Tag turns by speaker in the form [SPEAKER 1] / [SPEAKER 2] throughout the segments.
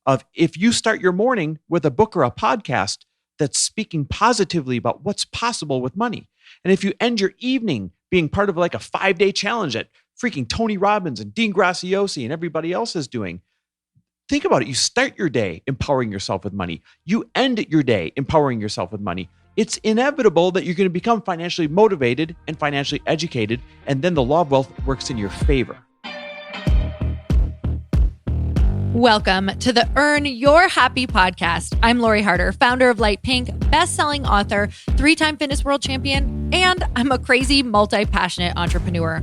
[SPEAKER 1] of if you start your morning with a book or a podcast that's speaking positively about what's possible with money. And if you end your evening being part of like a 5-day challenge that freaking Tony Robbins and Dean Graziosi and everybody else is doing, think about it. You start your day empowering yourself with money. You end your day empowering yourself with money. It's inevitable that you're going to become financially motivated and financially educated, and then the law of wealth works in your favor.
[SPEAKER 2] Welcome to the Earn Your Happy podcast. I'm Lori Harder, founder of Light Pink, best-selling author, 3-time fitness world champion, and I'm a crazy, multi-passionate entrepreneur.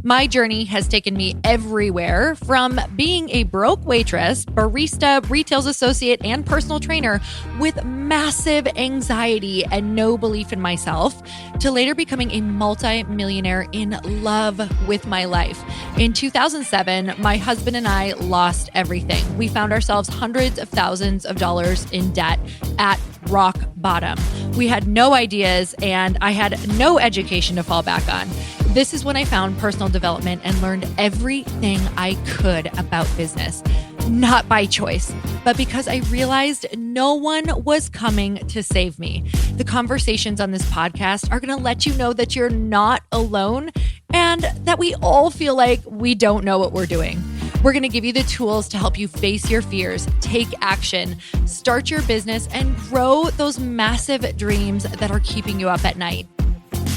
[SPEAKER 2] My journey has taken me everywhere, from being a broke waitress, barista, retail associate, and personal trainer with massive anxiety and no belief in myself, to later becoming a multi-millionaire in love with my life. In 2007, my husband and I lost everything. We found ourselves hundreds of thousands of dollars in debt at rock bottom. We had no ideas, and I had no education to fall back on. This is when I found personal development and learned everything I could about business. Not by choice, but because I realized no one was coming to save me. The conversations on this podcast are going to let you know that you're not alone and that we all feel like we don't know what we're doing. We're going to give you the tools to help you face your fears, take action, start your business, and grow those massive dreams that are keeping you up at night.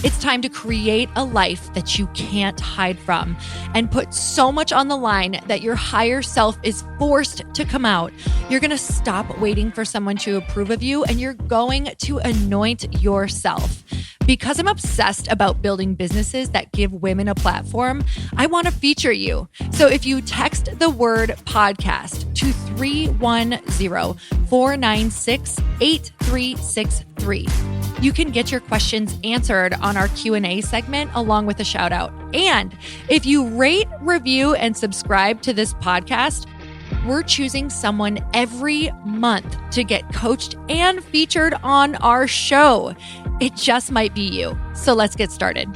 [SPEAKER 2] It's time to create a life that you can't hide from and put so much on the line that your higher self is forced to come out. You're going to stop waiting for someone to approve of you, and you're going to anoint yourself. Because I'm obsessed about building businesses that give women a platform, I want to feature you. So if you text the word podcast to 310-496-8363, you can get your questions answered on our Q&A segment along with a shout out. And if you rate, review, and subscribe to this podcast, we're choosing someone every month to get coached and featured on our show. It just might be you. So let's get started.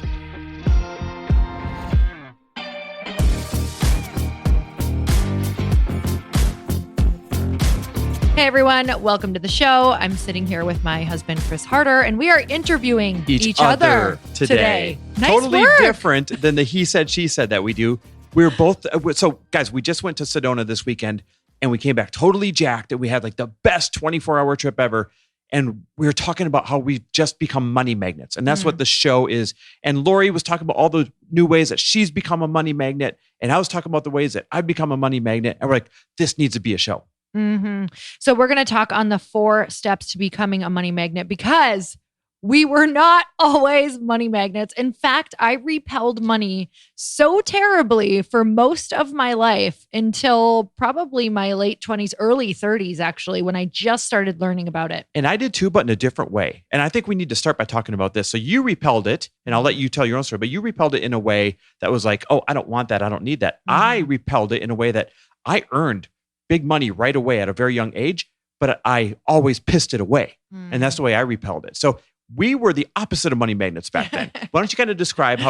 [SPEAKER 2] Hey everyone, welcome to the show. I'm sitting here with my husband, Chris Harder, and we are interviewing each other today. Nice
[SPEAKER 1] totally
[SPEAKER 2] work.
[SPEAKER 1] Different than the he said, she said that we do. We were both, so guys, we just went to Sedona this weekend and we came back totally jacked, and we had like the best 24-hour trip ever. And we were talking about how we've just become money magnets. And that's what the show is. And Lori was talking about all the new ways that she's become a money magnet. And I was talking about the ways that I've become a money magnet. And we're like, this needs to be a show.
[SPEAKER 2] Mm-hmm. So we're going to talk on the 4 steps to becoming a money magnet, because we were not always money magnets. In fact, I repelled money so terribly for most of my life until probably my late 20s, early 30s, actually, when I just started learning about it.
[SPEAKER 1] And I did too, but in a different way. And I think we need to start by talking about this. So you repelled it, and I'll let you tell your own story, but you repelled it in a way that was like, oh, I don't want that. I don't need that. I repelled it in a way that I earned big money right away at a very young age, but I always pissed it away. And that's the way I repelled it. So we were the opposite of money magnets back then. Why don't you kind of describe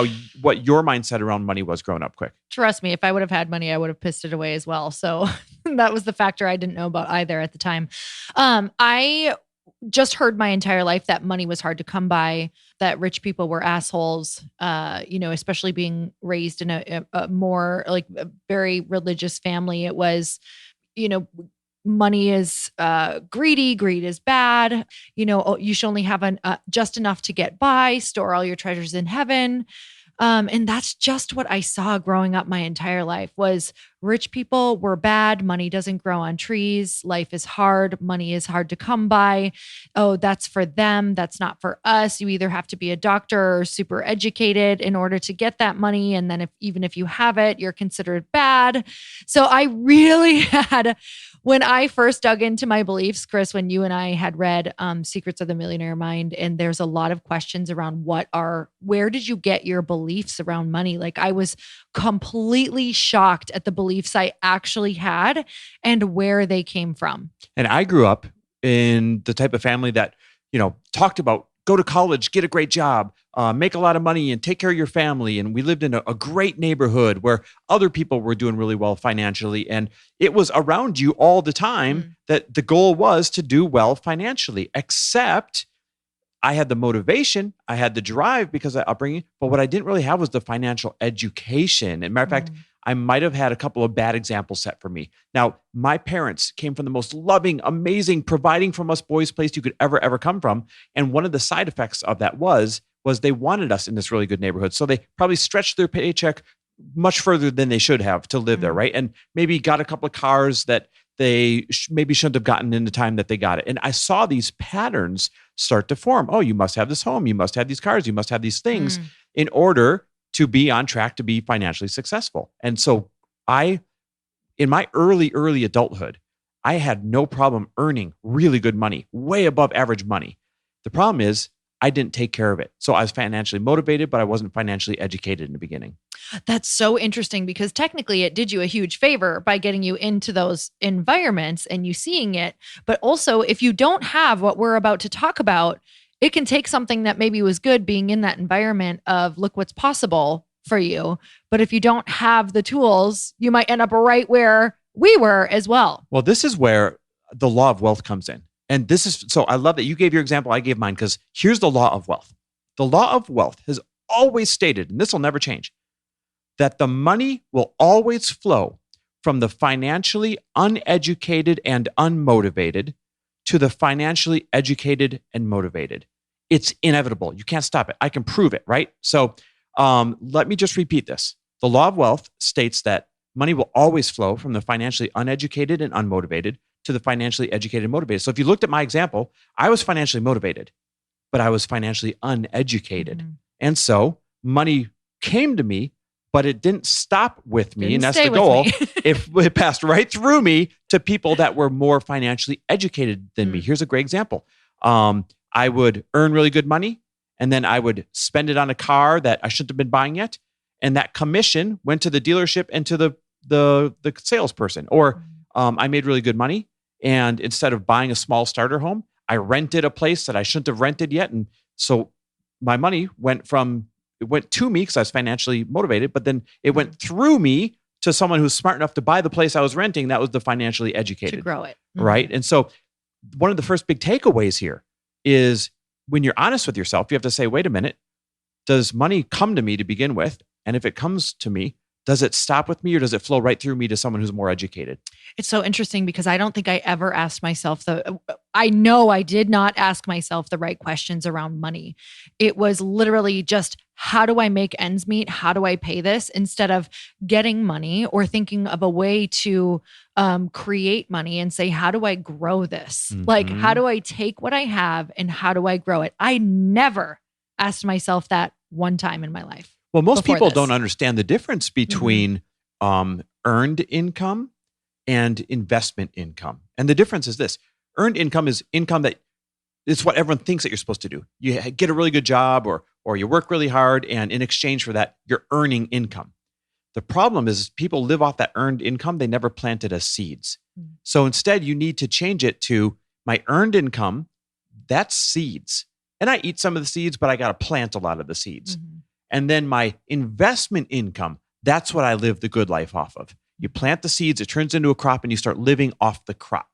[SPEAKER 1] what your mindset around money was growing up quick?
[SPEAKER 2] Trust me, if I would have had money, I would have pissed it away as well. So that was the factor I didn't know about either at the time. I just heard my entire life that money was hard to come by, that rich people were assholes, especially being raised in a more like a very religious family. It was, money is greedy. Greed is bad. You should only have just enough to get by, store all your treasures in heaven. And that's just what I saw growing up my entire life was rich people were bad. Money doesn't grow on trees. Life is hard. Money is hard to come by. Oh, that's for them. That's not for us. You either have to be a doctor or super educated in order to get that money. And then even if you have it, you're considered bad. So I really had, when I first dug into my beliefs, Chris, when you and I had read Secrets of the Millionaire Mind, and there's a lot of questions around where did you get your beliefs around money? Like I was completely shocked at the beliefs I actually had and where they came from.
[SPEAKER 1] And I grew up in the type of family that, talked about go to college, get a great job, make a lot of money and take care of your family. And we lived in a great neighborhood where other people were doing really well financially. And it was around you all the time that the goal was to do well financially, except I had the motivation, I had the drive because of upbringing, but what I didn't really have was the financial education. And matter of fact, I might have had a couple of bad examples set for me. Now, my parents came from the most loving, amazing, providing from us boys place you could ever come from. And one of the side effects of that was they wanted us in this really good neighborhood. So they probably stretched their paycheck much further than they should have to live there, right? And maybe got a couple of cars that they maybe shouldn't have gotten in the time that they got it. And I saw these patterns start to form. Oh, you must have this home. You must have these cars. You must have these things in order to be on track to be financially successful. And so in my early adulthood, I had no problem earning really good money, way above average money. The problem is I didn't take care of it. So I was financially motivated, but I wasn't financially educated in the beginning.
[SPEAKER 2] That's so interesting because technically it did you a huge favor by getting you into those environments and you seeing it. But also if you don't have what we're about to talk about, it can take something that maybe was good being in that environment of look what's possible for you. But if you don't have the tools, you might end up right where we were as well.
[SPEAKER 1] Well, this is where the law of wealth comes in. And this is, so I love that you gave your example, I gave mine, because here's the law of wealth. The law of wealth has always stated, and this will never change, that the money will always flow from the financially uneducated and unmotivated to the financially educated and motivated. It's inevitable. You can't stop it. I can prove it, right? So let me just repeat this. The law of wealth states that money will always flow from the financially uneducated and unmotivated to the financially educated and motivated. So if you looked at my example, I was financially motivated, but I was financially uneducated. And so money came to me, but it didn't stop with me. And that's the goal. If it passed right through me to people that were more financially educated than me. Here's a great example. I would earn really good money, and then I would spend it on a car that I shouldn't have been buying yet. And that commission went to the dealership and to the salesperson. Or I made really good money, and instead of buying a small starter home, I rented a place that I shouldn't have rented yet. And so my money went to me because I was financially motivated, but then it went through me to someone who's smart enough to buy the place I was renting. That was the financially educated.
[SPEAKER 2] To grow it.
[SPEAKER 1] Right? And so one of the first big takeaways here is when you're honest with yourself, you have to say, wait a minute, does money come to me to begin with? And if it comes to me, does it stop with me or does it flow right through me to someone who's more educated?
[SPEAKER 2] It's so interesting because I don't think I ever asked myself I know I did not ask myself the right questions around money. It was literally just, how do I make ends meet? How do I pay this? Instead of getting money or thinking of a way to create money and say, how do I grow this? Like, how do I take what I have and how do I grow it? I never asked myself that one time in my life.
[SPEAKER 1] Well, most people don't understand the difference between earned income and investment income. And the difference is this. Earned income is income that it's what everyone thinks that you're supposed to do. You get a really good job or you work really hard, and in exchange for that, you're earning income. The problem is people live off that earned income they never planted as seeds. So instead, you need to change it to my earned income, that's seeds. And I eat some of the seeds, but I got to plant a lot of the seeds. And then my investment income, that's what I live the good life off of. You plant the seeds, it turns into a crop, and you start living off the crop.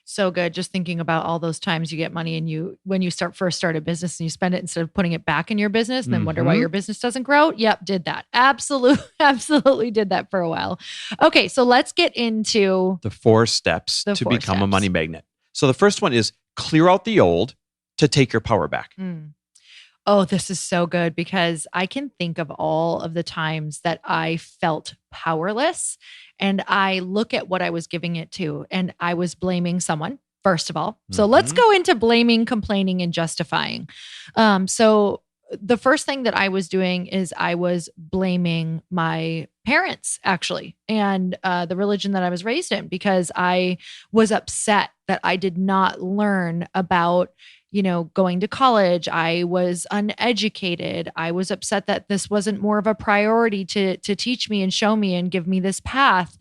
[SPEAKER 2] So good. Just thinking about all those times you get money and when you first start a business and you spend it instead of putting it back in your business and then wonder why your business doesn't grow. Yep. Did that. Absolutely did that for a while. Okay. So let's get into
[SPEAKER 1] the 4 steps to become a money magnet. So the first one is clear out the old to take your power back.
[SPEAKER 2] Oh, this is so good because I can think of all of the times that I felt powerless and I look at what I was giving it to and I was blaming someone, first of all. So let's go into blaming, complaining, and justifying. So the first thing that I was doing is I was blaming my parents actually, and the religion that I was raised in, because I was upset that I did not learn about going to college. I was uneducated. I was upset that this wasn't more of a priority to teach me and show me and give me this path.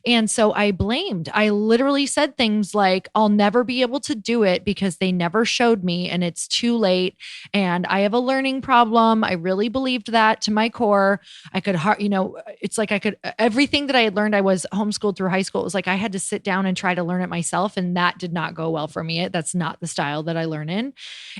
[SPEAKER 2] And so I blamed. I literally said things like, I'll never be able to do it because they never showed me and it's too late. And I have a learning problem. I really believed that to my core. I could, it's like everything that I had learned, I was homeschooled through high school. It was like I had to sit down and try to learn it myself. And that did not go well for me. That's not the style that I learn in.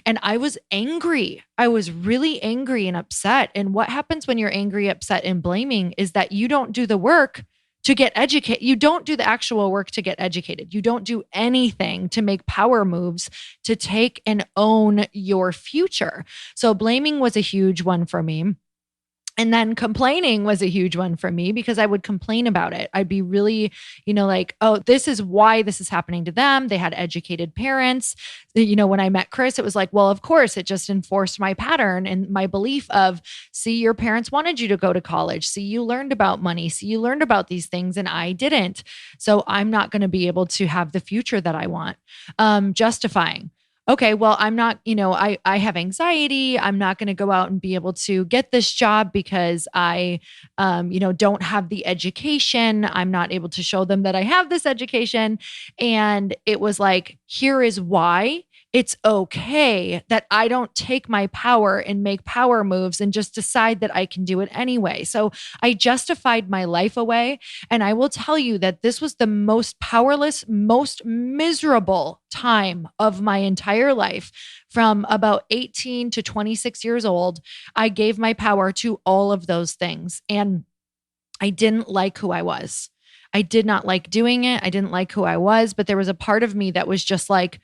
[SPEAKER 2] And I was angry. I was really angry and upset. And what happens when you're angry, upset, and blaming is that you don't do the work to get educated. You don't do the actual work to get educated. You don't do anything to make power moves to take and own your future. So blaming was a huge one for me. And then complaining was a huge one for me because I would complain about it. I'd be really, like, oh, this is why this is happening to them. They had educated parents. When I met Chris, it was like, well, of course, it just enforced my pattern and my belief of, see, your parents wanted you to go to college. See, you learned about money. See, you learned about these things and I didn't. So I'm not going to be able to have the future that I want. Justifying. Okay, well, I'm not, I have anxiety. I'm not going to go out and be able to get this job because I, don't have the education. I'm not able to show them that I have this education. And it was like, here is why it's okay that I don't take my power and make power moves and just decide that I can do it anyway. So I justified my life away. And I will tell you that this was the most powerless, most miserable time of my entire life. From about 18 to 26 years old, I gave my power to all of those things. And I didn't like who I was. I did not like doing it. I didn't like who I was, but there was a part of me that was just like,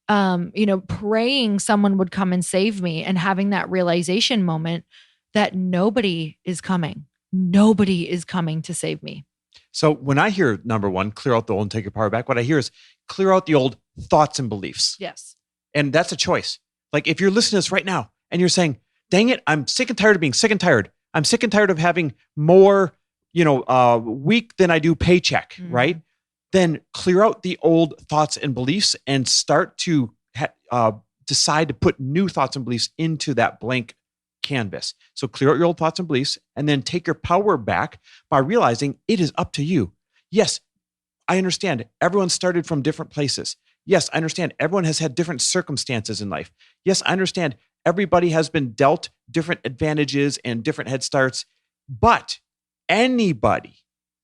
[SPEAKER 2] praying someone would come and save me and having that realization moment that nobody is coming. Nobody is coming to save me.
[SPEAKER 1] So when I hear number one, clear out the old and take your power back, what I hear is clear out the old thoughts and beliefs.
[SPEAKER 2] Yes.
[SPEAKER 1] And that's a choice. Like if you're listening to this right now and you're saying, dang it, I'm sick and tired of being sick and tired. I'm sick and tired of having more, week than I do paycheck, right? Then clear out the old thoughts and beliefs and start to decide to put new thoughts and beliefs into that blank canvas. So clear out your old thoughts and beliefs and then take your power back by realizing it is up to you. Yes, I understand everyone started from different places. Yes, I understand everyone has had different circumstances in life. Yes, I understand everybody has been dealt different advantages and different head starts. But anybody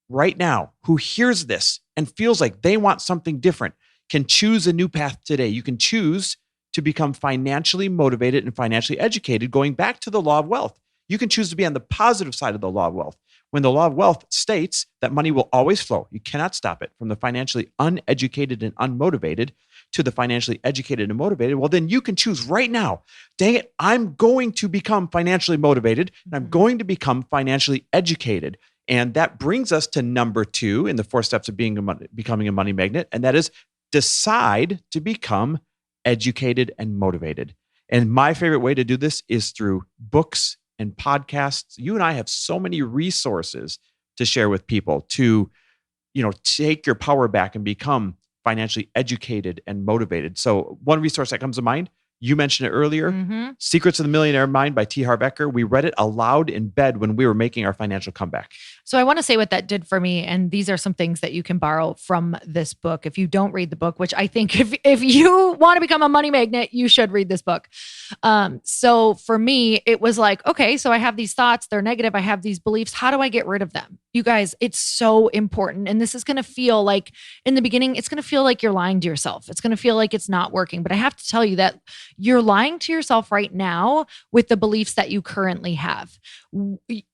[SPEAKER 1] right now who hears this and feels like they want something different can choose a new path today. You can choose to become financially motivated and financially educated, going back to the law of wealth. You can choose to be on the positive side of the law of wealth. When the law of wealth states that money will always flow, you cannot stop it, from the financially uneducated and unmotivated to the financially educated and motivated, well, then you can choose right now, dang it, I'm going to become financially motivated and I'm going to become financially educated. And that brings us to number 2 in the 4 steps of becoming a money magnet. And that is decide to become educated and motivated. And my favorite way to do this is through books and podcasts. You and I have so many resources to share with people to, take your power back and become financially educated and motivated. So one resource that comes to mind, you mentioned it earlier, Secrets of the Millionaire Mind by T. Harv Eker. We read it aloud in bed when we were making our financial comeback.
[SPEAKER 2] So I want to say what that did for me. And these are some things that you can borrow from this book. If you don't read the book, which I think if you want to become a money magnet, you should read this book. So for me, it was like, okay, so I have these thoughts, they're negative. I have these beliefs. How do I get rid of them? You guys, it's so important. And this is going to feel like in the beginning, it's going to feel like you're lying to yourself. It's going to feel like it's not working. But I have to tell you that you're lying to yourself right now with the beliefs that you currently have.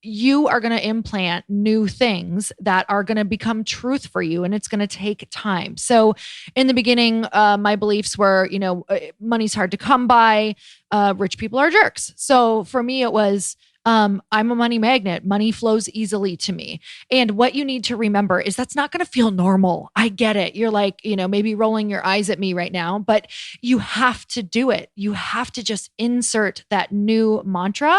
[SPEAKER 2] You are going to implant new things that are going to become truth for you, and it's going to take time. So in the beginning, my beliefs were, money's hard to come by. Rich people are jerks. So for me, it was, I'm a money magnet. Money flows easily to me. And what you need to remember is that's not going to feel normal. I get it. You're like, maybe rolling your eyes at me right now, but you have to do it. You have to just insert that new mantra.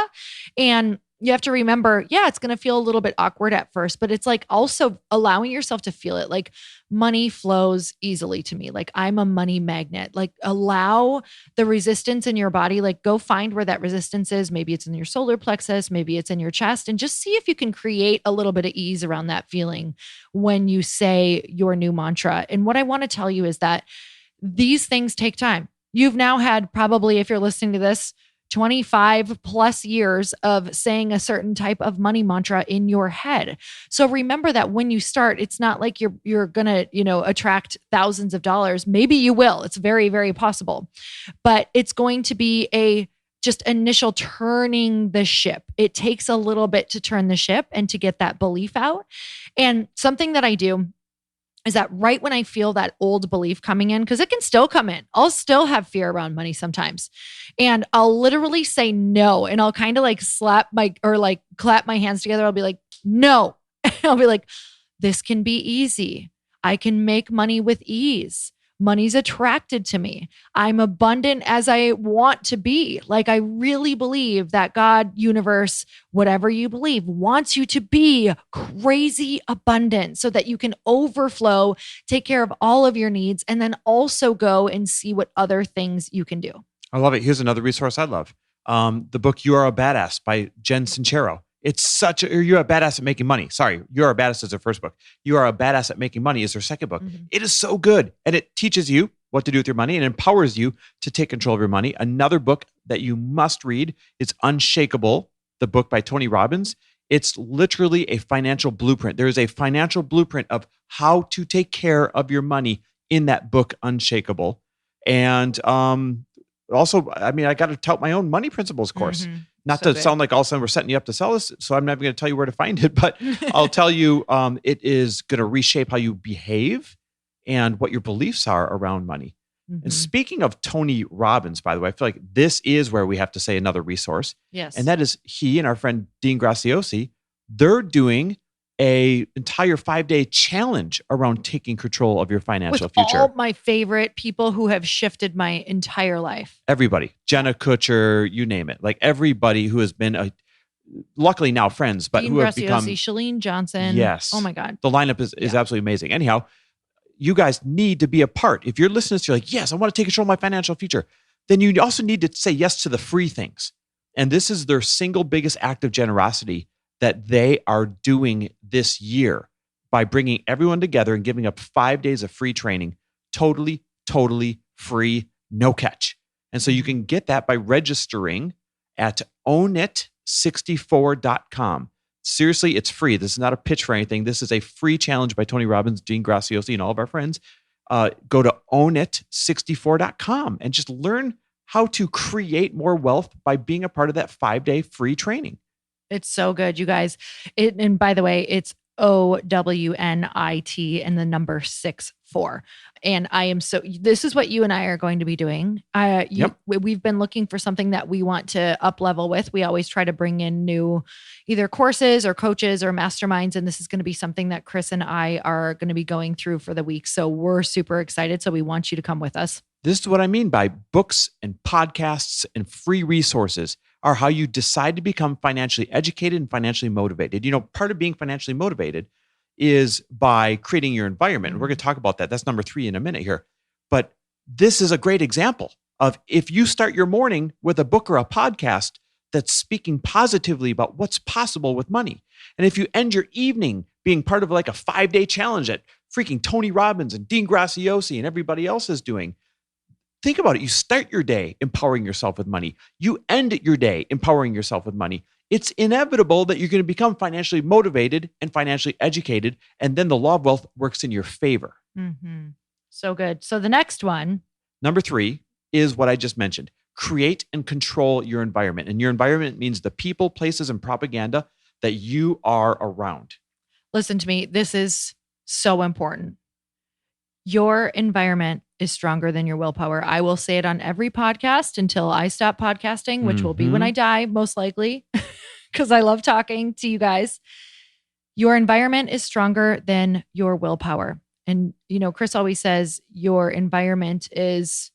[SPEAKER 2] And you have to remember, yeah, it's going to feel a little bit awkward at first, but it's like also allowing yourself to feel it. Like money flows easily to me. Like I'm a money magnet. Like allow the resistance in your body, like go find where that resistance is. Maybe it's in your solar plexus, maybe it's in your chest, and just see if you can create a little bit of ease around that feeling when you say your new mantra. And what I want to tell you is that these things take time. You've now had probably, if you're listening to this, 25 plus years of saying a certain type of money mantra in your head. So remember that when you start, it's not like you're going to, attract thousands of dollars. Maybe you will. It's very, very possible. But it's going to be a just initial turning the ship. It takes a little bit to turn the ship and to get that belief out. And something that I do is that right when I feel that old belief coming in, because it can still come in, I'll still have fear around money sometimes. And I'll literally say no. And I'll kind of like clap my hands together. I'll be like, no. I'll be like, this can be easy. I can make money with ease. Money's attracted to me. I'm abundant as I want to be. Like I really believe that God, universe, whatever you believe, wants you to be crazy abundant so that you can overflow, take care of all of your needs, and then also go and see what other things you can do.
[SPEAKER 1] I love it. Here's another resource I love. The book, You Are a Badass by Jen Sincero. It's You're a Badass at Making Money. Sorry, You're a Badass is her first book. You Are a Badass at Making Money is her second book. Mm-hmm. It is so good. And it teaches you what to do with your money and empowers you to take control of your money. Another book that you must read is Unshakable, the book by Tony Robbins. It's literally a financial blueprint. There is a financial blueprint of how to take care of your money in that book, Unshakable. And also, I got to tout my own money principles course. Mm-hmm. Not so to sound like all of a sudden we're setting you up to sell this, so I'm never going to tell you where to find it, but I'll tell you it is going to reshape how you behave and what your beliefs are around money. Mm-hmm. And speaking of Tony Robbins, by the way, I feel like this is where we have to say another resource.
[SPEAKER 2] Yes.
[SPEAKER 1] And that is he and our friend Dean Graziosi. They're doing an entire 5-day challenge around taking control of your financial future.
[SPEAKER 2] All my favorite people who have shifted my entire life.
[SPEAKER 1] Everybody, Jenna Kutcher, you name it. Like everybody who has been luckily now friends, but
[SPEAKER 2] Dean
[SPEAKER 1] who have
[SPEAKER 2] Graziosi,
[SPEAKER 1] become
[SPEAKER 2] Chalene Johnson.
[SPEAKER 1] Yes.
[SPEAKER 2] Oh my God.
[SPEAKER 1] The lineup is absolutely amazing. Anyhow, you guys need to be a part. If you're listening to, you're like, yes, I want to take control of my financial future. Then you also need to say yes to the free things. And this is their single biggest act of generosity that they are doing this year by bringing everyone together and giving up 5 days of free training, totally free, no catch. And so you can get that by registering at ownit64.com. Seriously, it's free. This is not a pitch for anything. This is a free challenge by Tony Robbins, Dean Graziosi, and all of our friends. Go to ownit64.com and just learn how to create more wealth by being a part of that 5-day free training.
[SPEAKER 2] It's so good, you guys. And by the way, it's OWNIT and the number 64. And this is what you and I are going to be doing. We've been looking for something that we want to up level with. We always try to bring in new either courses or coaches or masterminds. And this is going to be something that Chris and I are going to be going through for the week. So we're super excited. So we want you to come with us.
[SPEAKER 1] This is what I mean by books and podcasts and free resources are how you decide to become financially educated and financially motivated. Part of being financially motivated is by creating your environment. And we're going to talk about that. That's number 3 in a minute here. But this is a great example of if you start your morning with a book or a podcast that's speaking positively about what's possible with money. And if you end your evening being part of like a 5-day challenge that freaking Tony Robbins and Dean Graziosi and everybody else is doing, think about it. You start your day empowering yourself with money. You end your day empowering yourself with money. It's inevitable that you're going to become financially motivated and financially educated. And then the law of wealth works in your favor.
[SPEAKER 2] Mm-hmm. So good. So the next one.
[SPEAKER 1] Number 3 is what I just mentioned. Create and control your environment. And your environment means the people, places, and propaganda that you are around.
[SPEAKER 2] Listen to me. This is so important. Your environment is stronger than your willpower. I will say it on every podcast until I stop podcasting, which will be when I die, most likely, because I love talking to you guys. Your environment is stronger than your willpower. And, Chris always says your environment is...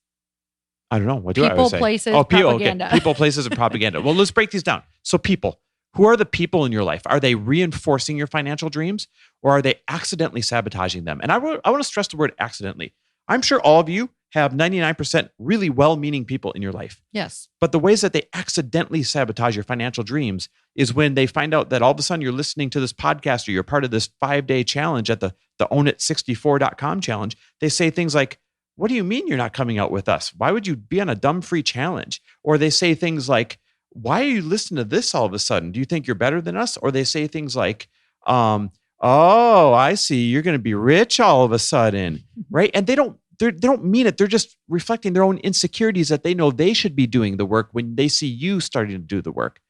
[SPEAKER 1] I don't know. What do I always say?
[SPEAKER 2] People, places, propaganda.
[SPEAKER 1] Okay. People, places, and propaganda. Well, let's break these down. So people, Who are the people in your life? Are they reinforcing your financial dreams or are they accidentally sabotaging them? And I want to stress the word accidentally. I'm sure all of you have 99% really well-meaning people in your life.
[SPEAKER 2] Yes.
[SPEAKER 1] But the ways that they accidentally sabotage your financial dreams is when they find out that all of a sudden you're listening to this podcast or you're part of this 5-day challenge at the ownit64.com challenge. They say things like, what do you mean you're not coming out with us? Why would you be on a dumb free challenge? Or they say things like, why are you listening to this all of a sudden? Do you think you're better than us? Or they say things like, oh, I see. You're going to be rich all of a sudden, right? And they don't mean it. They're just reflecting their own insecurities that they know they should be doing the work when they see you starting to do the work.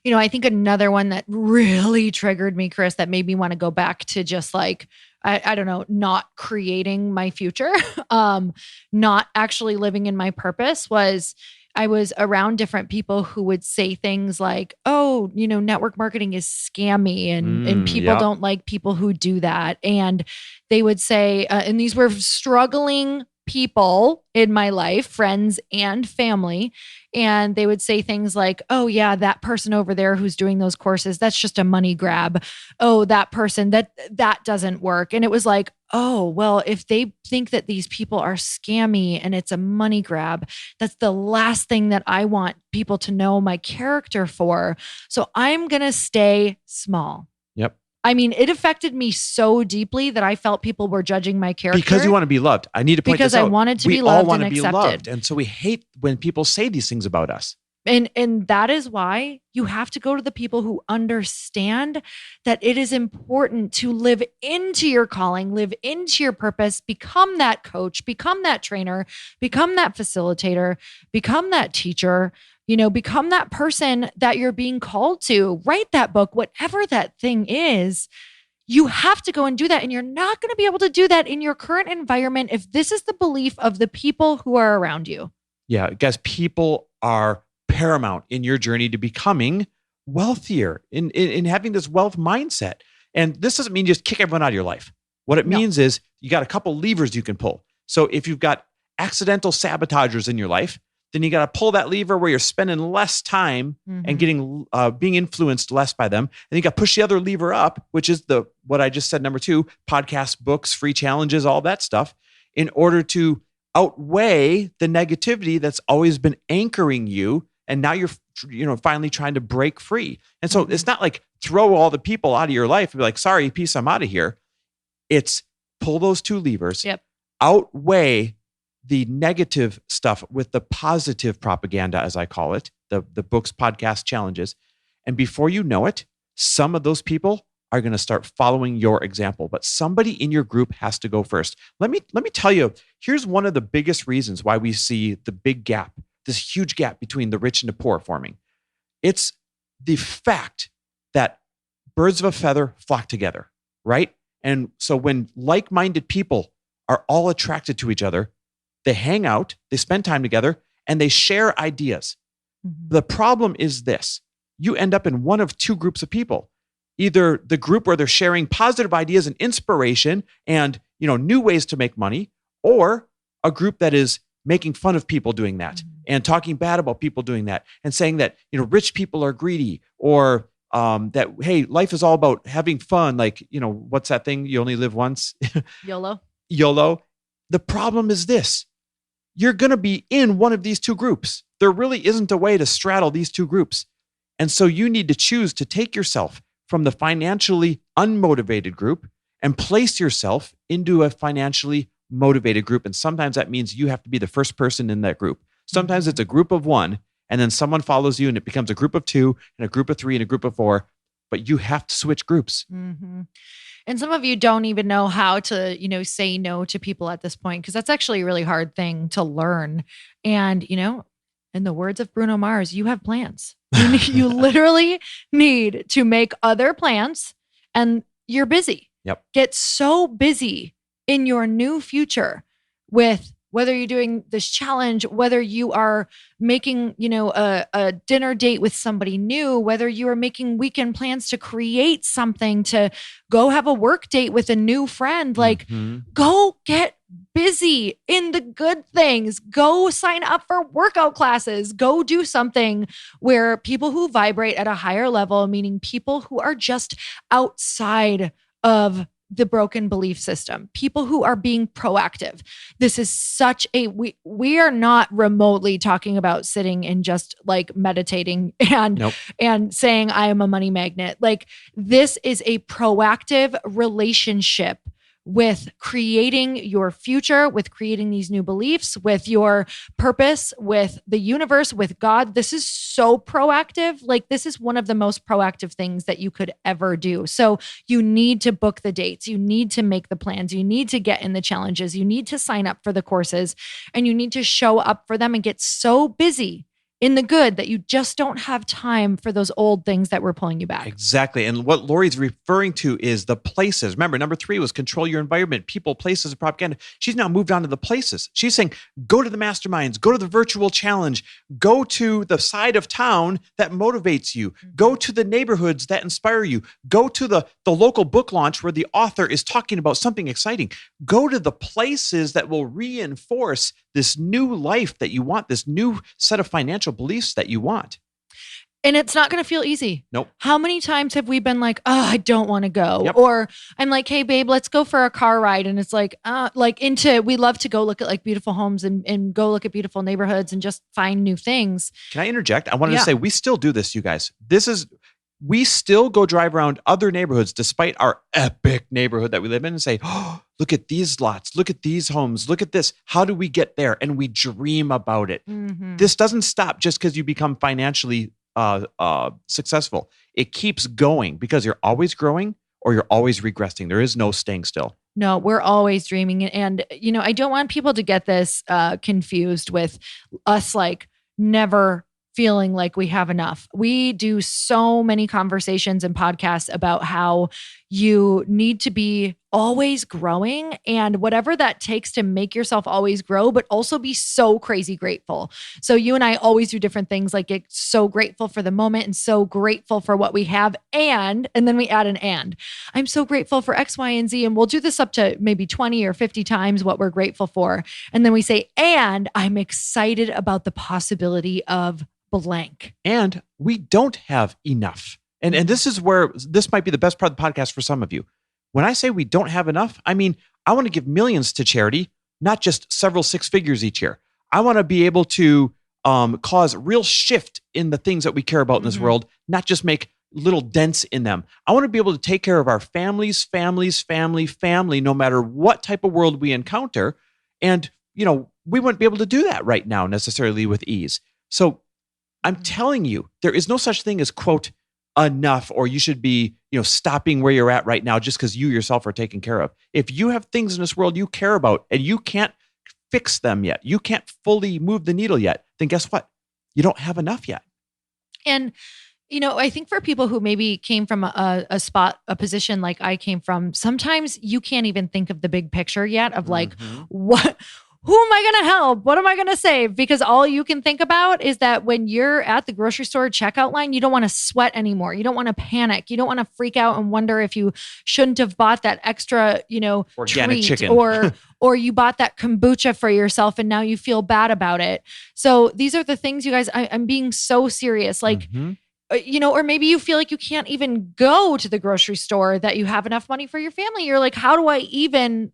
[SPEAKER 2] You know, I think another one that really triggered me, Chris, that made me want to go back to just like, I don't know, not creating my future, not actually living in my purpose was I was around different people who would say things like, oh, you know, network marketing is scammy and people don't like people who do that. And they would say, and these were struggling people in my life, friends and family. And they would say things like, oh yeah, that person over there who's doing those courses, that's just a money grab. Oh, that person, that doesn't work. And it was like, oh, well, if they think that these people are scammy and it's a money grab, that's the last thing that I want people to know my character for. So I'm going to stay small.
[SPEAKER 1] Yep.
[SPEAKER 2] I mean, it affected me so deeply that I felt people were judging my character.
[SPEAKER 1] Because you want to be loved. I need to point this out.
[SPEAKER 2] Because I wanted to be
[SPEAKER 1] loved
[SPEAKER 2] loved and
[SPEAKER 1] and
[SPEAKER 2] accepted.
[SPEAKER 1] Loved. And so we hate when people say these things about us.
[SPEAKER 2] And that is why you have to go to the people who understand that it is important to live into your calling, live into your purpose, become that coach, become that trainer, become that facilitator, become that teacher, you know, become that person that you're being called to. Write that book, whatever that thing is. You have to go and do that. And you're not going to be able to do that in your current environment if this is the belief of the people who are around you.
[SPEAKER 1] Yeah, guys, people are paramount in your journey to becoming wealthier, in having this wealth mindset. And this doesn't mean just kick everyone out of your life. What it means is you got a couple levers you can pull. So if you've got accidental sabotagers in your life, then you got to pull that lever where you're spending less time and getting being influenced less by them. And you got to push the other lever up, which is what I just said, number 2, podcasts, books, free challenges, all that stuff, in order to outweigh the negativity that's always been anchoring you. And now you're, finally trying to break free. And so it's not like throw all the people out of your life and be like, sorry, peace, I'm out of here. It's pull those 2 levers, outweigh the negative stuff with the positive propaganda, as I call it, the books, podcasts, challenges. And before you know it, some of those people are going to start following your example, but somebody in your group has to go first. Let me tell you, here's one of the biggest reasons why we see the big gap, this huge gap between the rich and the poor forming. It's the fact that birds of a feather flock together, right? And so when like-minded people are all attracted to each other, they hang out, they spend time together, and they share ideas. The problem is this: you end up in one of 2 groups of people. Either the group where they're sharing positive ideas and inspiration and, new ways to make money, or a group that is making fun of people doing that and talking bad about people doing that and saying that, rich people are greedy, or that, hey, life is all about having fun. Like, what's that thing? You only live once. YOLO. The problem is this: you're going to be in one of these 2 groups. There really isn't a way to straddle these 2 groups. And so you need to choose to take yourself from the financially unmotivated group and place yourself into a financially motivated group. And sometimes that means you have to be the first person in that group. Sometimes it's a group of 1, and then someone follows you and it becomes a group of 2 and a group of 3 and a group of 4, but you have to switch groups.
[SPEAKER 2] And some of you don't even know how to, say no to people at this point, because that's actually a really hard thing to learn. And, in the words of Bruno Mars, you have plans. You literally need to make other plans, and you're busy.
[SPEAKER 1] Yep.
[SPEAKER 2] Get so busy in your new future with whether you're doing this challenge, whether you are making, a dinner date with somebody new, whether you are making weekend plans to create something, to go have a work date with a new friend, like go get busy. busy in the good things. Go sign up for workout classes. Go do something where people who vibrate at a higher level, meaning people who are just outside of the broken belief system, people who are being proactive. This is such a, we are not remotely talking about sitting and just like meditating and,
[SPEAKER 1] Nope.
[SPEAKER 2] and saying, I am a money magnet. Like, this is a proactive relationship with creating your future, with creating these new beliefs, with your purpose, with the universe, with God. This is so proactive. Like, this is one of the most proactive things that you could ever do. So you need to book the dates. You need to make the plans. You need to get in the challenges. You need to sign up for the courses, and you need to show up for them and get so busy in the good that you just don't have time for those old things that were pulling you back.
[SPEAKER 1] Exactly. And what Lori's referring to is the places. Remember, number 3 was control your environment, people, places, and propaganda. She's now moved on to the places. She's saying, go to the masterminds, go to the virtual challenge, go to the side of town that motivates you, go to the neighborhoods that inspire you, go to the local book launch where the author is talking about something exciting, go to the places that will reinforce this new life that you want, this new set of financial beliefs that you want.
[SPEAKER 2] And it's not going to feel easy.
[SPEAKER 1] Nope.
[SPEAKER 2] How many times have we been like, oh, I don't want to go.
[SPEAKER 1] Yep.
[SPEAKER 2] Or I'm like, hey babe, let's go for a car ride. And it's like, we love to go look at like beautiful homes and go look at beautiful neighborhoods and just find new things.
[SPEAKER 1] Can I interject? I wanted to say, we still do this, you guys. We still go drive around other neighborhoods despite our epic neighborhood that we live in and say, oh, look at these lots, look at these homes, look at this. How do we get there? And we dream about it.
[SPEAKER 2] Mm-hmm.
[SPEAKER 1] This doesn't stop just because you become financially successful. It keeps going because you're always growing or you're always regressing. There is no staying still.
[SPEAKER 2] No, we're always dreaming. And, I don't want people to get this confused with us like never feeling like we have enough. We do so many conversations and podcasts about how you need to be always growing and whatever that takes to make yourself always grow, but also be so crazy grateful. So you and I always do different things, like get so grateful for the moment and so grateful for what we have. And then we add an and. I'm so grateful for X, Y, and Z. And we'll do this up to maybe 20 or 50 times what we're grateful for. And then we say, and I'm excited about the possibility of blank.
[SPEAKER 1] And we don't have enough. And this is where this might be the best part of the podcast for some of you. When I say we don't have enough, I mean, I want to give millions to charity, not just several 6 figures each year. I want to be able to cause real shift in the things that we care about in this world, not just make little dents in them. I want to be able to take care of our family, no matter what type of world we encounter. And, we wouldn't be able to do that right now necessarily with ease. So I'm telling you, there is no such thing as, quote, enough, or you should be, stopping where you're at right now just because you yourself are taken care of. If you have things in this world you care about and you can't fix them yet, you can't fully move the needle yet, then guess what? You don't have enough yet.
[SPEAKER 2] And, I think for people who maybe came from a position like I came from, sometimes you can't even think of the big picture yet of like, who am I going to help? What am I going to save? Because all you can think about is that when you're at the grocery store checkout line, you don't want to sweat anymore. You don't want to panic. You don't want to freak out and wonder if you shouldn't have bought that extra,
[SPEAKER 1] organic
[SPEAKER 2] treat
[SPEAKER 1] chicken.
[SPEAKER 2] or you bought that kombucha for yourself and now you feel bad about it. So these are the things, you guys, I'm being so serious. Like, or maybe you feel like you can't even go to the grocery store, that you have enough money for your family. You're like, how do I even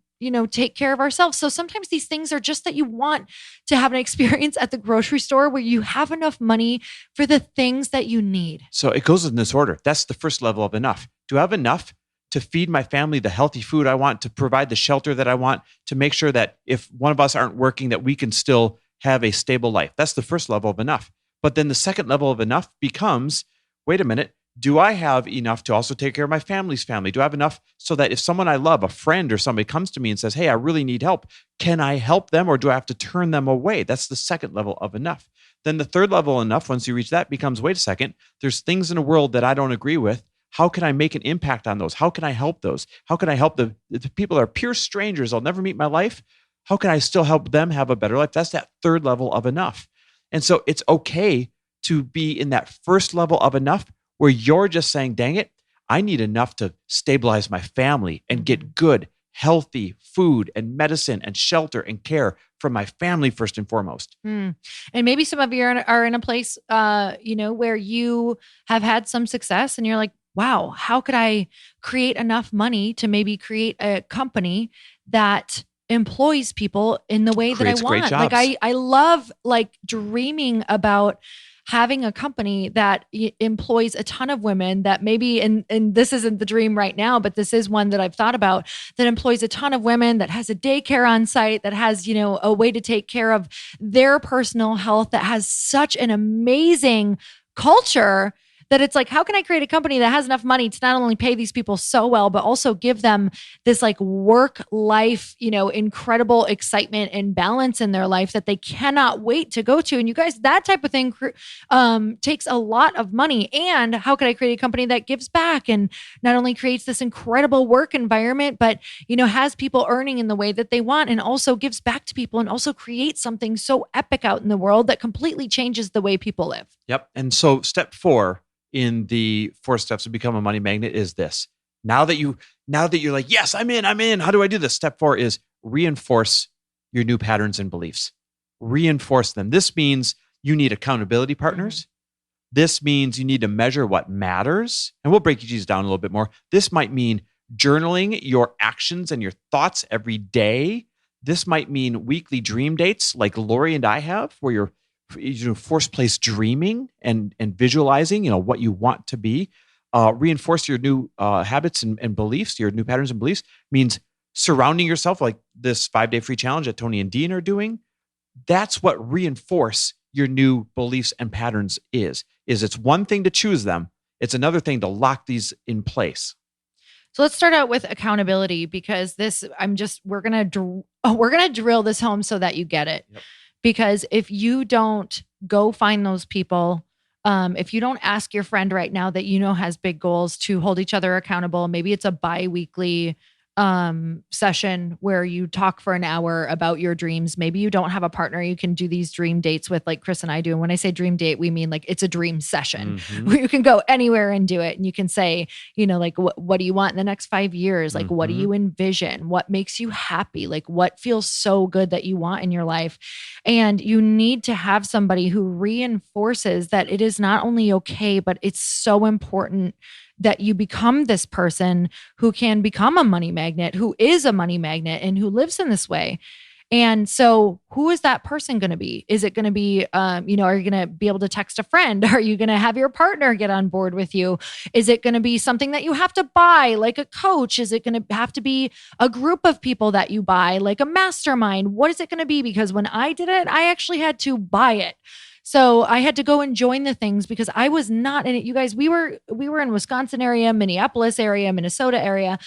[SPEAKER 2] take care of ourselves? So sometimes these things are just that you want to have an experience at the grocery store where you have enough money for the things that you need.
[SPEAKER 1] So it goes in this order. That's the first level of enough. Do I have enough to feed my family the healthy food I want, to provide the shelter that I want, to make sure that if one of us aren't working, that we can still have a stable life? That's the first level of enough. But then the second level of enough becomes, wait a minute, do I have enough to also take care of my family's family? Do I have enough so that if someone I love, a friend or somebody comes to me and says, hey, I really need help, can I help them, or do I have to turn them away? That's the second level of enough. Then the third level of enough, once you reach that, becomes, wait a second, there's things in the world that I don't agree with. How can I make an impact on those? How can I help those? How can I help the people that are pure strangers I'll never meet in my life? How can I still help them have a better life? That's that third level of enough. And so it's okay to be in that first level of enough where you're just saying, dang it, I need enough to stabilize my family and get good, healthy food and medicine and shelter and care from my family first and foremost.
[SPEAKER 2] And maybe some of you are in a place, where you have had some success and you're like, wow, how could I create enough money to maybe create a company that employs people in the way that I
[SPEAKER 1] Creates great
[SPEAKER 2] want?
[SPEAKER 1] jobs.
[SPEAKER 2] Like I love like dreaming about having a company that employs a ton of women that maybe, and this isn't the dream right now, but this is one that I've thought about, that employs a ton of women, that has a daycare on site, that has, a way to take care of their personal health, that has such an amazing culture that it's like, how can I create a company that has enough money to not only pay these people so well, but also give them this like work life, incredible excitement and balance in their life that they cannot wait to go to. And you guys, that type of thing takes a lot of money. And how could I create a company that gives back and not only creates this incredible work environment, but, has people earning in the way that they want and also gives back to people and also creates something so epic out in the world that completely changes the way people live.
[SPEAKER 1] Yep. And so step 4 in the 4 steps to become a money magnet is this. Now that you're like, yes, I'm in. How do I do this? Step 4 is reinforce your new patterns and beliefs. Reinforce them. This means you need accountability partners. Mm-hmm. This means you need to measure what matters. And we'll break these down a little bit more. This might mean journaling your actions and your thoughts every day. This might mean weekly dream dates like Lori and I have, where you're force place dreaming and visualizing, what you want to be. Reinforce your new habits and beliefs, your new patterns and beliefs means surrounding yourself like this 5-day free challenge that Tony and Dean are doing. That's what reinforce your new beliefs and patterns is it's one thing to choose them. It's another thing to lock these in place.
[SPEAKER 2] So let's start out with accountability, because we're going to drill this home so that you get it. Yep. Because if you don't go find those people, if you don't ask your friend right now that has big goals to hold each other accountable, maybe it's a bi-weekly session where you talk for an hour about your dreams. Maybe you don't have a partner you can do these dream dates with like Chris and I do. And when I say dream date, we mean like it's a dream session where you can go anywhere and do it. And you can say, like, what do you want in the next 5 years? Like, what do you envision? What makes you happy? Like, what feels so good that you want in your life? And you need to have somebody who reinforces that it is not only okay, but it's so important that you become this person who can become a money magnet, who is a money magnet and who lives in this way. And so who is that person going to be? Is it going to be, are you going to be able to text a friend? Are you going to have your partner get on board with you? Is it going to be something that you have to buy, like a coach? Is it going to have to be a group of people that you buy, like a mastermind? What is it going to be? Because when I did it, I actually had to buy it. So I had to go and join the things because I was not in it. You guys, we were in Wisconsin area, Minneapolis area, Minnesota area.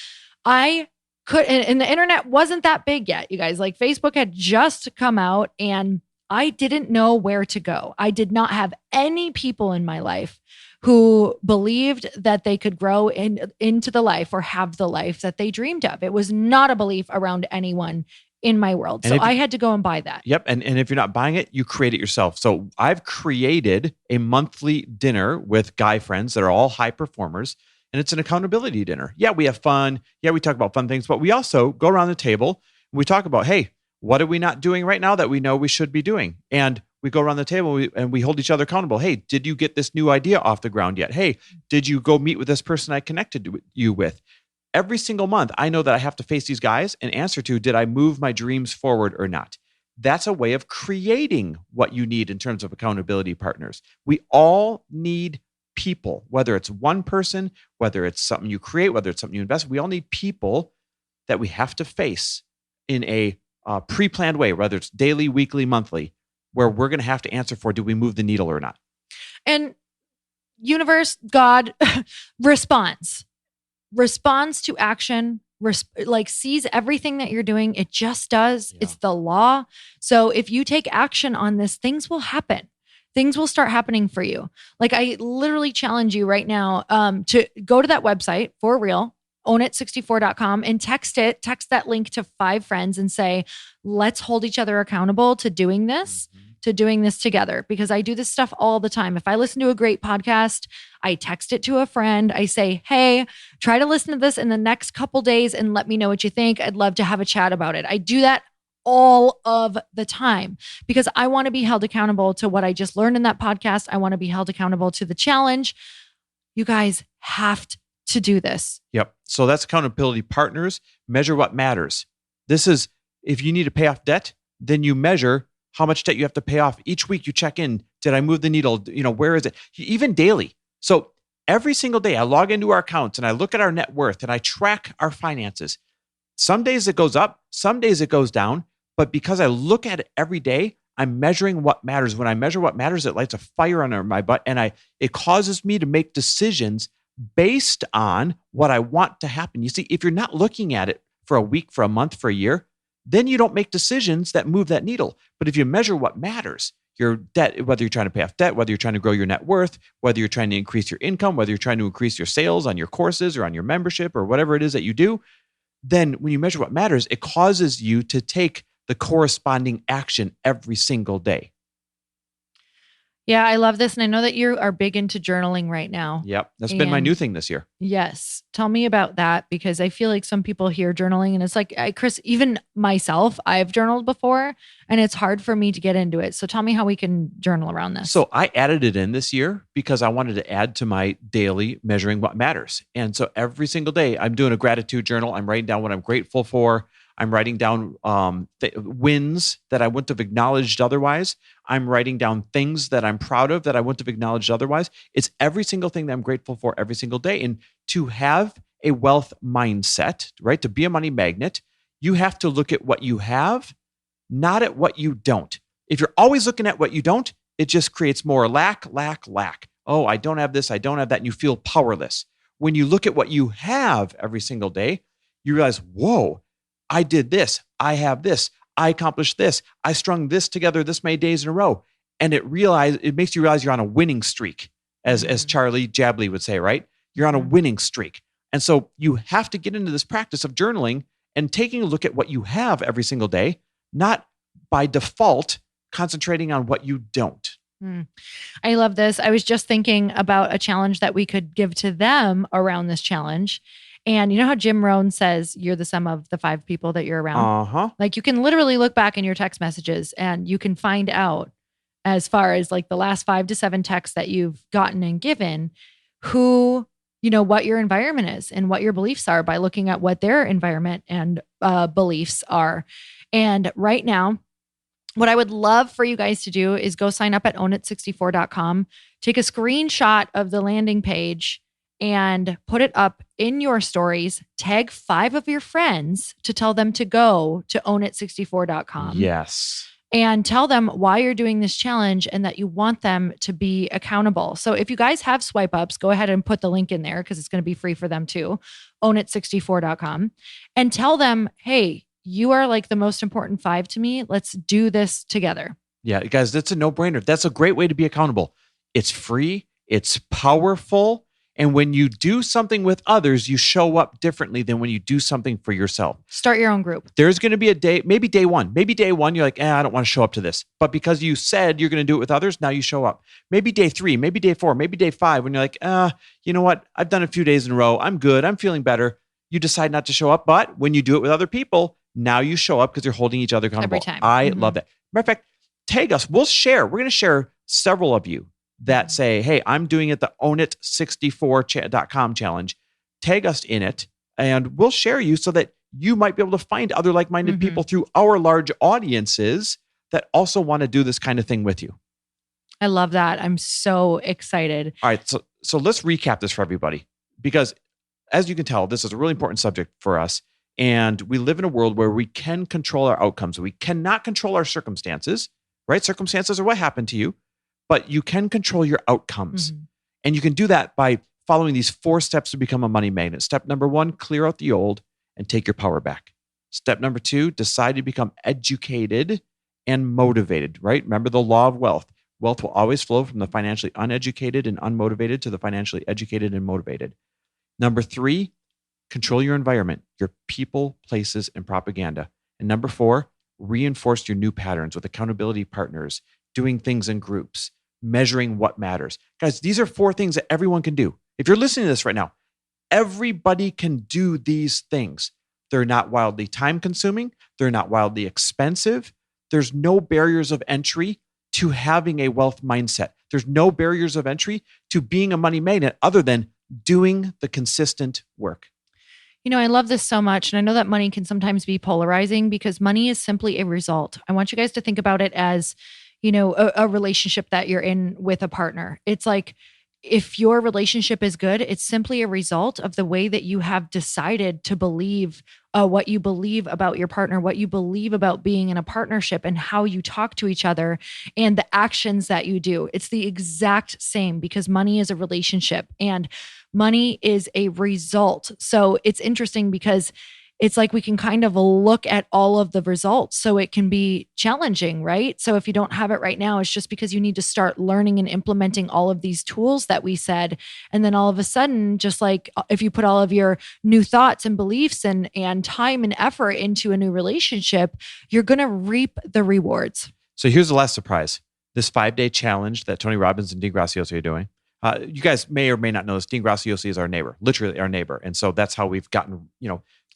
[SPEAKER 2] I could, and the internet wasn't that big yet, you guys. Like Facebook had just come out and I didn't know where to go. I did not have any people in my life who believed that they could grow into the life or have the life that they dreamed of. It was not a belief around anyone in my world. So I had to go and buy that.
[SPEAKER 1] Yep. And if you're not buying it, you create it yourself. So I've created a monthly dinner with guy friends that are all high performers. And it's an accountability dinner. Yeah, we have fun. Yeah, we talk about fun things, but we also go around the table and we talk about, hey, what are we not doing right now that we know we should be doing? And we go around the table and we hold each other accountable. Hey, did you get this new idea off the ground yet? Hey, did you go meet with this person I connected you with? Every single month, I know that I have to face these guys and answer to, did I move my dreams forward or not? That's a way of creating what you need in terms of accountability partners. We all need people, whether it's one person, whether it's something you create, whether it's something you invest. We all need people that we have to face in a pre-planned way, whether it's daily, weekly, monthly, where we're going to have to answer for, do we move the needle or not?
[SPEAKER 2] And universe, God responds to action, sees everything that you're doing. It just does. Yeah. It's the law. So if you take action on this, things will happen. Things will start happening for you. Like I literally challenge you right now to go to that website for real, ownit64.com, and text that link to 5 friends and say, let's hold each other accountable to doing this. Mm-hmm. to doing this together because I do this stuff all the time. If I listen to a great podcast, I text it to a friend. I say, hey, try to listen to this in the next couple days and let me know what you think. I'd love to have a chat about it. I do that all of the time because I want to be held accountable to what I just learned in that podcast. I want to be held accountable to the challenge. You guys have to do this.
[SPEAKER 1] Yep. So that's accountability partners. Measure what matters. This is, if you need to pay off debt, then you measure how much debt you have to pay off. Each week you check in. Did I move the needle? Where is it? Even daily. So every single day I log into our accounts and I look at our net worth and I track our finances. Some days it goes up, some days it goes down, but because I look at it every day, I'm measuring what matters. When I measure what matters, it lights a fire under my butt and it causes me to make decisions based on what I want to happen. You see, if you're not looking at it for a week, for a month, for a year, then you don't make decisions that move that needle. But if you measure what matters, your debt, whether you're trying to pay off debt, whether you're trying to grow your net worth, whether you're trying to increase your income, whether you're trying to increase your sales on your courses or on your membership or whatever it is that you do, then when you measure what matters, it causes you to take the corresponding action every single day.
[SPEAKER 2] Yeah, I love this. And I know that you are big into journaling right now.
[SPEAKER 1] Yep. That's been my new thing this year.
[SPEAKER 2] Yes. Tell me about that because I feel like some people hear journaling and it's like, Chris, even myself, I've journaled before and it's hard for me to get into it. So tell me how we can journal around this.
[SPEAKER 1] So I added it in this year because I wanted to add to my daily measuring what matters. And so every single day I'm doing a gratitude journal. I'm writing down what I'm grateful for. I'm writing down wins that I wouldn't have acknowledged otherwise. I'm writing down things that I'm proud of that I wouldn't have acknowledged otherwise. It's every single thing that I'm grateful for every single day. And to have a wealth mindset, right, to be a money magnet, you have to look at what you have, not at what you don't. If you're always looking at what you don't, it just creates more lack. Oh, I don't have this, I don't have that, and you feel powerless. When you look at what you have every single day, you realize, whoa, I did this, I have this, I accomplished this, I strung this together this many days in a row. And it makes you realize you're on a winning streak, as Charlie Jabley would say, right? You're on a winning streak. And so you have to get into this practice of journaling and taking a look at what you have every single day, not by default concentrating on what you don't.
[SPEAKER 2] I love this. I was just thinking about a challenge that we could give to them around this challenge. And you know how Jim Rohn says you're the sum of the 5 people that you're around? Like you can literally look back in your text messages and you can find out as far as like the last 5 to 7 texts that you've gotten and given who, what your environment is and what your beliefs are by looking at what their environment and beliefs are. And right now, what I would love for you guys to do is go sign up at ownit64.com, take a screenshot of the landing page and put it up in your stories, tag 5 of your friends to tell them to go to ownit64.com.
[SPEAKER 1] Yes.
[SPEAKER 2] And tell them why you're doing this challenge and that you want them to be accountable. So if you guys have swipe ups, go ahead and put the link in there because it's going to be free for them too. Ownit64.com and tell them, hey, you are like the most important 5 to me. Let's do this together.
[SPEAKER 1] Yeah, guys, that's a no-brainer. That's a great way to be accountable. It's free. It's powerful. And when you do something with others, you show up differently than when you do something for yourself.
[SPEAKER 2] Start your own group.
[SPEAKER 1] There's going to be a day, maybe day one, you're like, I don't want to show up to this. But because you said you're going to do it with others, now you show up. Maybe day 3, maybe day 4, maybe day 5, when you're like, you know what? I've done a few days in a row. I'm good. I'm feeling better. You decide not to show up. But when you do it with other people, now you show up because you're holding each other accountable.
[SPEAKER 2] Every time.
[SPEAKER 1] I love that. Matter of fact, tag us. We'll share. We're going to share several of you that say, hey, I'm doing it the ownit64.com challenge. Tag us in it and we'll share you so that you might be able to find other like-minded people through our large audiences that also want to do this kind of thing with you.
[SPEAKER 2] I love that. I'm so excited.
[SPEAKER 1] All right. So let's recap this for everybody because as you can tell, this is a really important subject for us. And we live in a world where we can control our outcomes. We cannot control our circumstances, right? Circumstances are what happened to you. But you can control your outcomes. And you can do that by following these 4 steps to become a money magnet. Step number 1, clear out the old and take your power back. Step number 2, decide to become educated and motivated, right? Remember the law of wealth. Wealth will always flow from the financially uneducated and unmotivated to the financially educated and motivated. Number 3, control your environment, your people, places, and propaganda. And number 4, reinforce your new patterns with accountability partners, doing things in groups, measuring what matters. Guys, these are 4 things that everyone can do. If you're listening to this right now, everybody can do these things. They're not wildly time consuming. They're not wildly expensive. There's no barriers of entry to having a wealth mindset. There's no barriers of entry to being a money magnet other than doing the consistent work.
[SPEAKER 2] You know, I love this so much. And I know that money can sometimes be polarizing because money is simply a result. I want you guys to think about it as, you know, a relationship that you're in with a partner. It's like, if your relationship is good, it's simply a result of the way that you have decided to believe what you believe about your partner, what you believe about being in a partnership and how you talk to each other and the actions that you do. It's the exact same because money is a relationship and money is a result. So it's interesting because it's like we can kind of look at all of the results. So it can be challenging, right? So if you don't have it right now, it's just because you need to start learning and implementing all of these tools that we said. And then all of a sudden, just like if you put all of your new thoughts and beliefs and time and effort into a new relationship, you're going to reap the rewards.
[SPEAKER 1] So here's the last surprise. This 5-day challenge that Tony Robbins and Dean Graziosi are doing. You guys may or may not know this. Dean Graziosi is our neighbor, literally our neighbor. And so that's how we've gotten,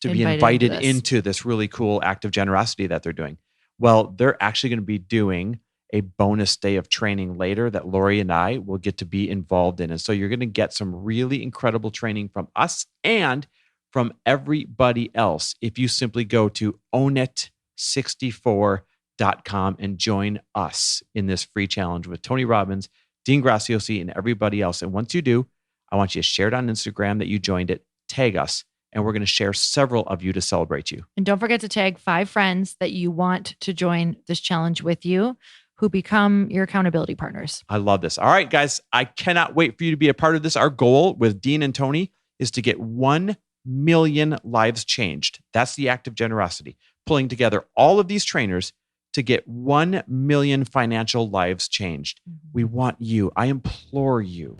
[SPEAKER 1] to be invited into this really cool act of generosity that they're doing. Well, they're actually going to be doing a bonus day of training later that Lori and I will get to be involved in. And so you're going to get some really incredible training from us and from everybody else if you simply go to ownit64.com and join us in this free challenge with Tony Robbins, Dean Graziosi, and everybody else. And once you do, I want you to share it on Instagram that you joined it, tag us, and we're going to share several of you to celebrate you.
[SPEAKER 2] And don't forget to tag 5 friends that you want to join this challenge with you who become your accountability partners.
[SPEAKER 1] I love this. All right, guys, I cannot wait for you to be a part of this. Our goal with Dean and Tony is to get 1 million lives changed. That's the act of generosity, pulling together all of these trainers to get 1 million financial lives changed. We want you, I implore you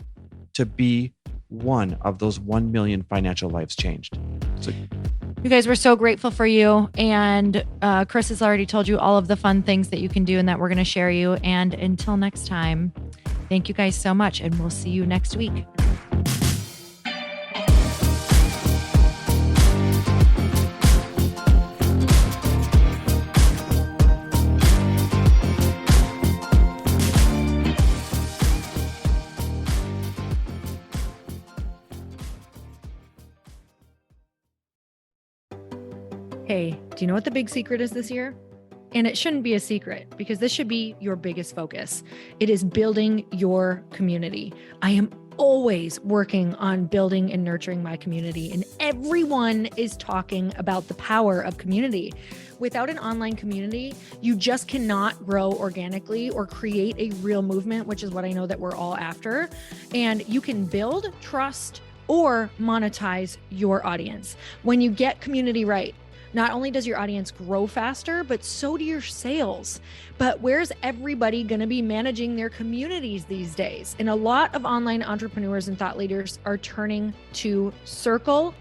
[SPEAKER 1] to be one of those 1 million financial lives changed. So,
[SPEAKER 2] you guys, we're so grateful for you. And Chris has already told you all of the fun things that you can do and that we're going to share you. And until next time, thank you guys so much. And we'll see you next week. Hey, do you know what the big secret is this year? And it shouldn't be a secret because this should be your biggest focus. It is building your community. I am always working on building and nurturing my community, and everyone is talking about the power of community. Without an online community, you just cannot grow organically or create a real movement, which is what I know that we're all after. And you can build trust or monetize your audience. When you get community right, not only does your audience grow faster, but so do your sales. But where's everybody going to be managing their communities these days? And a lot of online entrepreneurs and thought leaders are turning to Circle.so.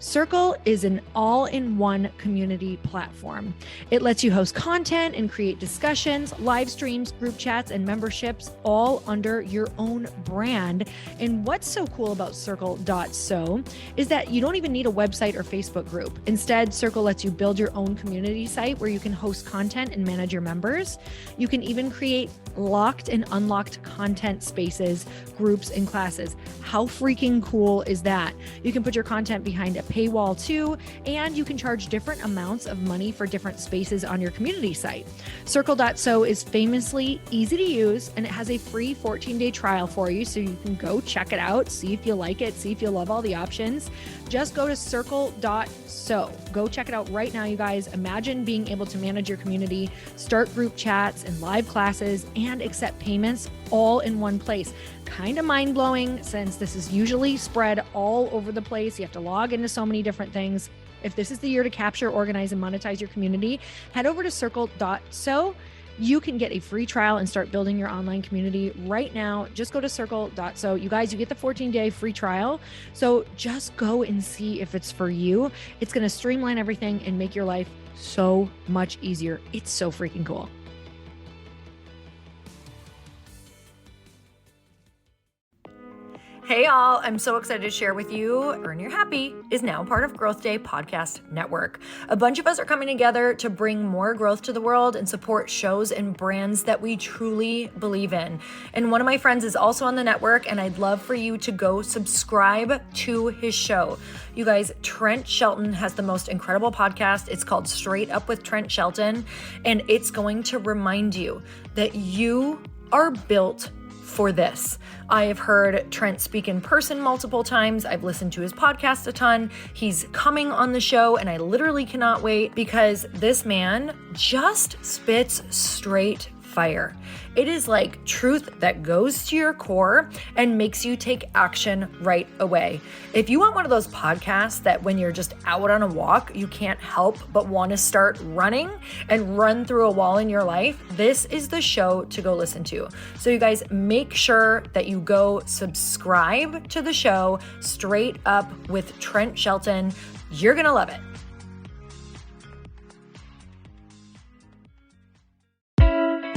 [SPEAKER 2] Circle is an all-in-one community platform. It lets you host content and create discussions, live streams, group chats, and memberships all under your own brand. And what's so cool about Circle.so is that you don't even need a website or Facebook group. Instead, Circle lets you build your own community site where you can host content and manage your members. You can even create locked and unlocked content spaces, groups, and classes. How freaking cool is that? You can put your content behind a paywall too, and you can charge different amounts of money for different spaces on your community site. Circle.so is famously easy to use, and it has a free 14-day trial for you, so you can go check it out, see if you like it, see if you love all the options. Just go to Circle.so. Go check it out right now, you guys. Imagine being able to manage your community, start group chats and live classes, and accept payments all in one place. Kind of mind-blowing since this is usually spread all over the place. You have to log into so many different things. If this is the year to capture, organize, and monetize your community, head over to Circle.so. You can get a free trial and start building your online community right now. Just go to Circle.so. You guys, you get the 14-day free trial. So just go and see if it's for you. It's going to streamline everything and make your life so much easier. It's so freaking cool. Hey, all. I'm so excited to share with you. Earn Your Happy is now part of Growth Day Podcast Network. A bunch of us are coming together to bring more growth to the world and support shows and brands that we truly believe in. And one of my friends is also on the network, and I'd love for you to go subscribe to his show. You guys, Trent Shelton has the most incredible podcast. It's called Straight Up with Trent Shelton, and it's going to remind you that you are built for this. I have heard Trent speak in person multiple times. I've listened to his podcast a ton. He's coming on the show, and I literally cannot wait because this man just spits straight fire. It is like truth that goes to your core and makes you take action right away. If you want one of those podcasts that when you're just out on a walk, you can't help but want to start running and run through a wall in your life, this is the show to go listen to. So you guys make sure that you go subscribe to the show Straight Up with Trent Shelton. You're going to love it.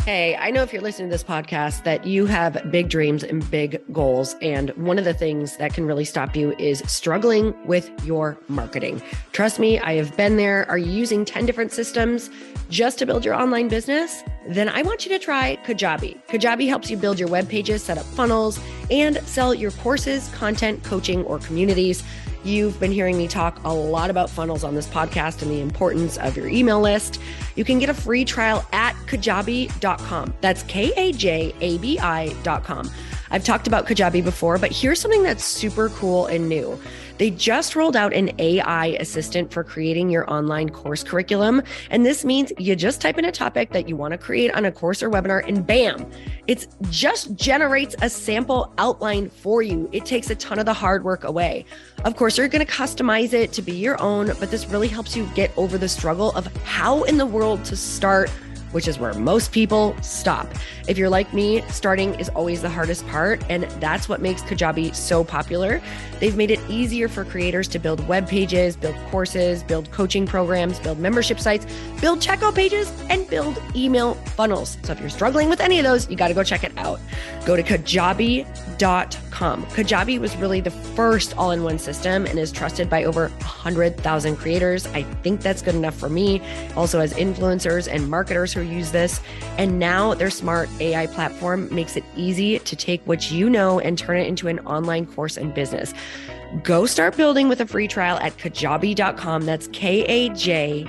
[SPEAKER 3] Hey, I know if you're listening to this podcast that you have big dreams and big goals. And one of the things that can really stop you is struggling with your marketing. Trust me, I have been there. Are you using 10 different systems just to build your online business? Then I want you to try Kajabi. Kajabi helps you build your web pages, set up funnels, and sell your courses, content, coaching, or communities. You've been hearing me talk a lot about funnels on this podcast and the importance of your email list. You can get a free trial at kajabi.com. That's Kajabi.com. I've talked about Kajabi before, but here's something that's super cool and new. They just rolled out an AI assistant for creating your online course curriculum. And this means you just type in a topic that you want to create on a course or webinar, and bam, it just generates a sample outline for you. It takes a ton of the hard work away. Of course, you're going to customize it to be your own, but this really helps you get over the struggle of how in the world to start, which is where most people stop. If you're like me, starting is always the hardest part, and that's what makes Kajabi so popular. They've made it easier for creators to build web pages, build courses, build coaching programs, build membership sites, build checkout pages, and build email funnels. So if you're struggling with any of those, you got to go check it out. Go to Kajabi.com. Kajabi was really the first all-in-one system and is trusted by over 100,000 creators. I think that's good enough for me. Also has influencers and marketers who use this. And now their smart AI platform makes it easy to take what you know and turn it into an online course and business. Go start building with a free trial at Kajabi.com. That's Kajabi.com.